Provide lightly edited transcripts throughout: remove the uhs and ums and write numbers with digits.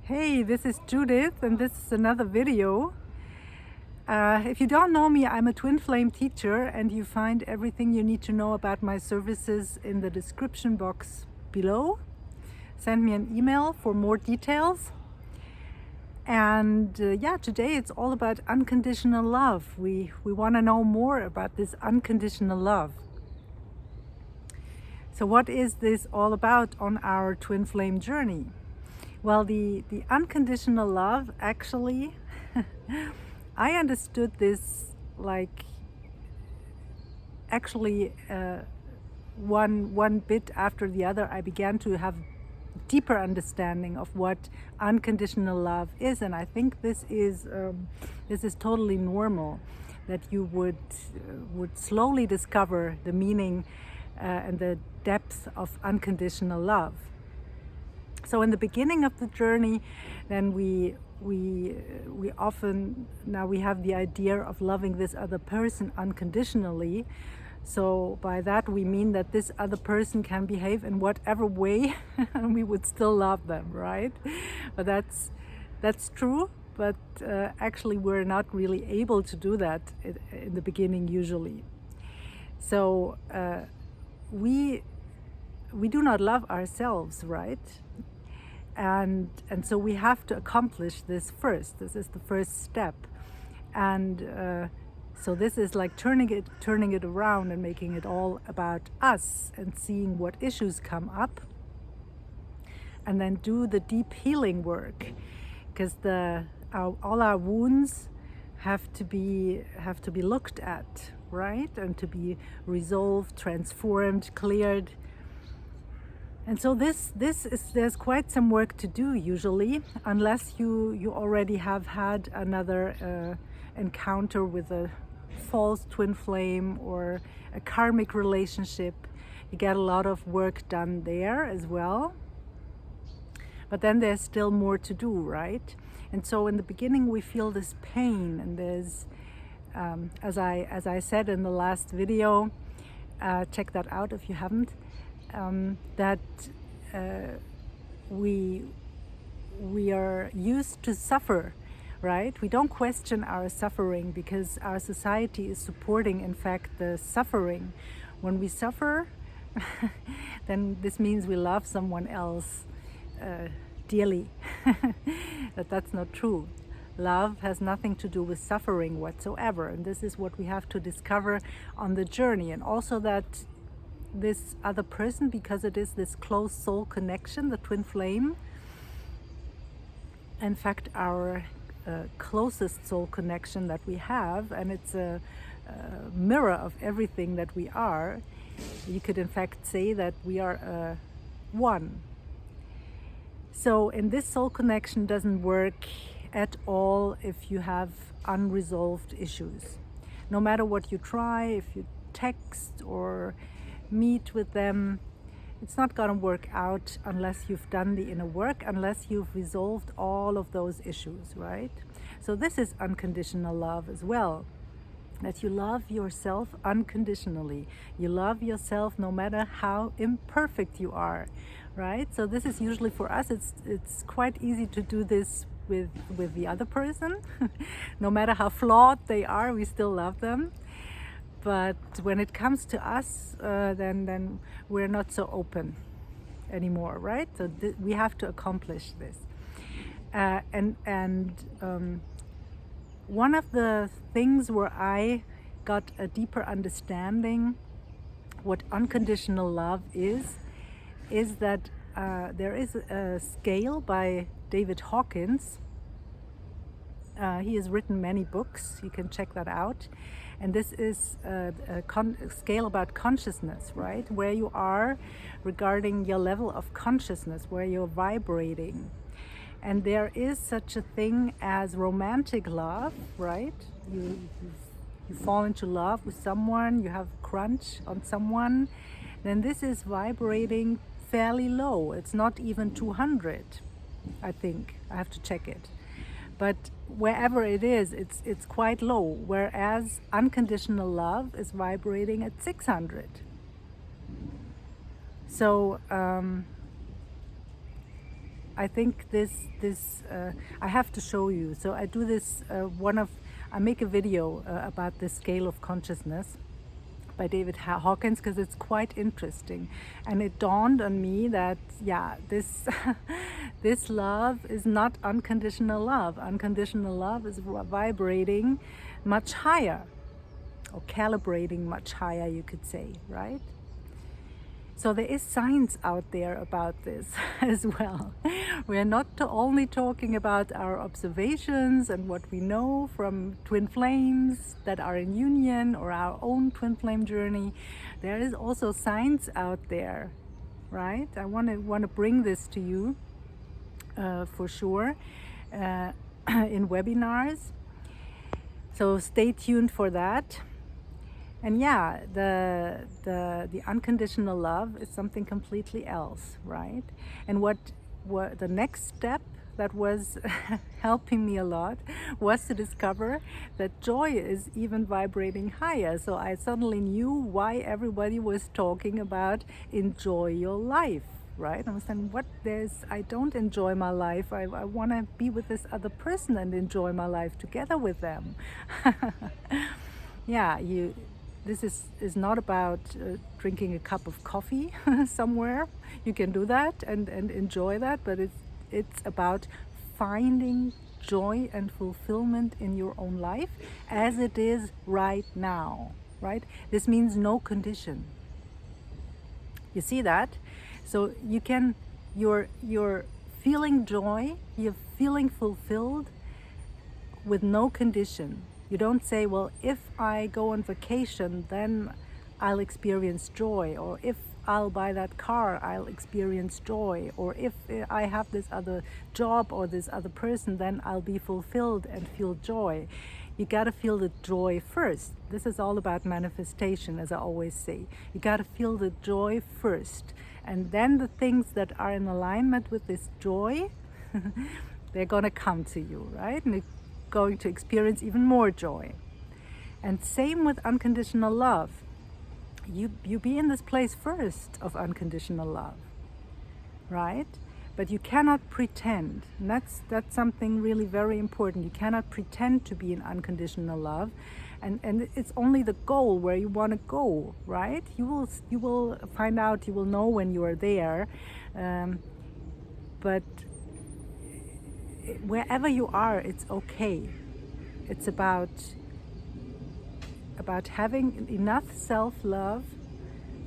Hey, this is Judith and this is another video. If you don't know me, I'm a twin flame teacher and you find everything you need to know about my services in the description box below. Send me an email for more details. And today it's all about unconditional love. We want to know more about this unconditional love. So what is this all about on our twin flame journey? Well, the unconditional love, actually, I understood this like one bit after the other. I began to have deeper understanding of what unconditional love is, and I think this is totally normal, that you would slowly discover the meaning and the depth of unconditional love. So in the beginning of the journey, then we often, now we have the idea of loving this other person unconditionally. So by that we mean that this other person can behave in whatever way and we would still love them, right? But that's true, but actually we're not really able to do that in the beginning usually. So we do not love ourselves, right? And so we have to accomplish this first. This is the first step, and so this is like turning it around and making it all about us and seeing what issues come up, and then do the deep healing work, because all our wounds have to be looked at, right, and to be resolved, transformed, cleared. And so there's quite some work to do usually, unless you already have had another encounter with a false twin flame or a karmic relationship. You get a lot of work done there as well. But then there's still more to do, right? And so in the beginning we feel this pain, and there's, as I said in the last video, check that out if you haven't. That we are used to suffer, right? We don't question our suffering because our society is supporting, in fact, the suffering. When we suffer, then this means we love someone else dearly. But that's not true. Love has nothing to do with suffering whatsoever, and this is what we have to discover on the journey. And also that this other person, because it is this close soul connection, the twin flame, in fact our closest soul connection that we have, and it's a mirror of everything that we are. You could in fact say that we are one. So in this soul connection doesn't work at all if you have unresolved issues. No matter what you try, if you text or meet with them, it's not going to work out unless you've done the inner work, unless you've resolved all of those issues, right? So this is unconditional love as well, that you love yourself unconditionally. You love yourself no matter how imperfect you are, right? So this is usually for us, it's quite easy to do this with the other person. No matter how flawed they are, we still love them. But when it comes to us, then we're not so open anymore, right? So we have to accomplish this. One of the things where I got a deeper understanding what unconditional love is that there is a scale by David Hawkins. He has written many books. You can check that out. And this is a scale about consciousness, right? Where you are regarding your level of consciousness, where you're vibrating. And there is such a thing as romantic love, right? You fall into love with someone, you have a crunch on someone, then this is vibrating fairly low. It's not even 200, I think. I have to check it. But wherever it is, it's quite low, whereas unconditional love is vibrating at 600. So I think this I have to show you. So I do this, I make a video about the scale of consciousness by David Hawkins, because it's quite interesting, and it dawned on me that this this love is not unconditional love. Unconditional love is vibrating much higher, or calibrating much higher, you could say, right? So there is science out there about this as well. We're not only talking about our observations and what we know from twin flames that are in union, or our own twin flame journey. There is also science out there, right? I want to bring this to you for sure in webinars. So stay tuned for that. And the unconditional love is something completely else, right? And what the next step that was helping me a lot was to discover that joy is even vibrating higher. So I suddenly knew why everybody was talking about enjoy your life, right? I was saying, I don't enjoy my life. I want to be with this other person and enjoy my life together with them. This is not about drinking a cup of coffee somewhere. You can do that and enjoy that, but it's about finding joy and fulfillment in your own life as it is right now, right? This means no condition. You see that? So you're feeling joy, you're feeling fulfilled with no condition. You don't say, well, if I go on vacation, then I'll experience joy, or if I'll buy that car, I'll experience joy, or if I have this other job or this other person, then I'll be fulfilled and feel joy. You gotta feel the joy first. This is all about manifestation, as I always say. You gotta feel the joy first, and then the things that are in alignment with this joy, they're gonna come to you, right? And going to experience even more joy. And same with unconditional love. You be in this place first of unconditional love, right? But you cannot pretend. And that's something really very important. You cannot pretend to be in unconditional love, and it's only the goal where you want to go, right? You will find out. You will know when you are there, but wherever you are, it's okay. It's about having enough self-love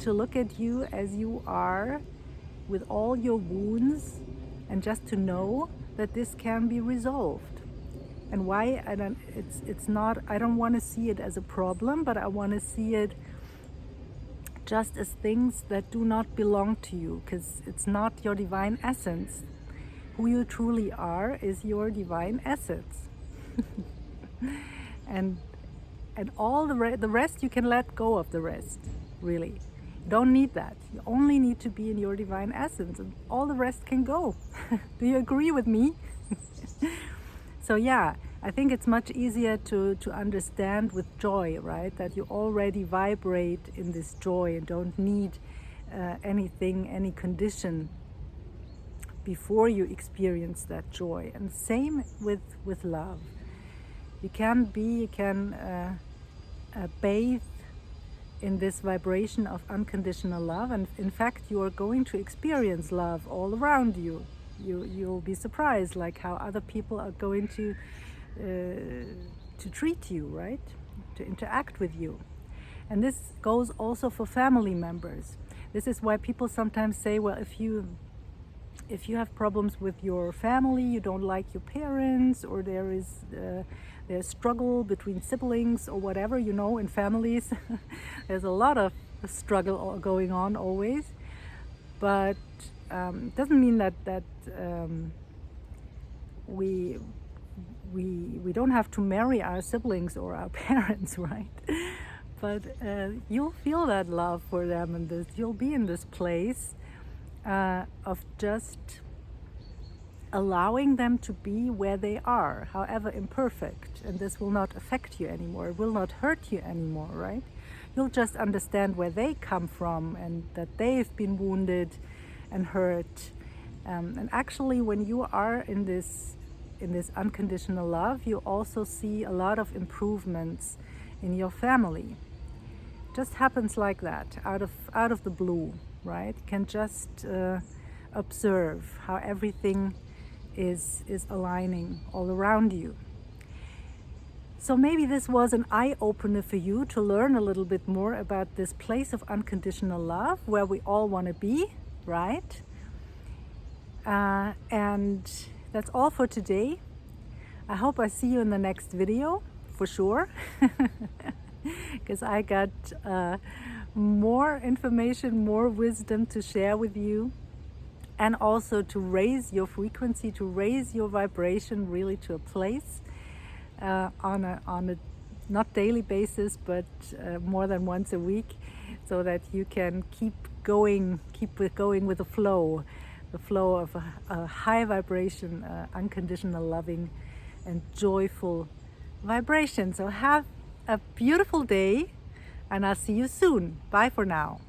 to look at you as you are, with all your wounds, and just to know that this can be resolved. And why? I don't want to see it as a problem, but I want to see it just as things that do not belong to you, because it's not your divine essence. Who you truly are is your divine essence. and all the rest, you can let go of the rest, really. You don't need that. You only need to be in your divine essence, and all the rest can go. Do you agree with me? So I think it's much easier to understand with joy, right? That you already vibrate in this joy and don't need anything, any condition before you experience that joy. And same with love. You can bathe in this vibration of unconditional love, and in fact you are going to experience love all around you. You'll be surprised, like how other people are going to treat you, right? To interact with you. And this goes also for family members. This is why people sometimes say, well, if you have problems with your family, you don't like your parents, or there's struggle between siblings or whatever, in families, there's a lot of struggle going on always. But it doesn't mean that we don't have to marry our siblings or our parents, right? But you'll feel that love for them, and you'll be in this place of just allowing them to be where they are, however imperfect, and this will not affect you anymore. It will not hurt you anymore, right? You'll just understand where they come from, and that they've been wounded and hurt, And actually, when you are in this unconditional love, you also see a lot of improvements in your family. It just happens like that, out of the blue, right? You can just observe how everything is aligning all around you. So maybe this was an eye-opener for you to learn a little bit more about this place of unconditional love where we all want to be, right? And that's all for today. I hope I see you in the next video, for sure, because I got more information, more wisdom to share with you, and also to raise your frequency, to raise your vibration really to a place on a not daily basis, but more than once a week, so that you can keep going with the flow of a high vibration, unconditional loving and joyful vibration. So have a beautiful day, and I'll see you soon. Bye for now.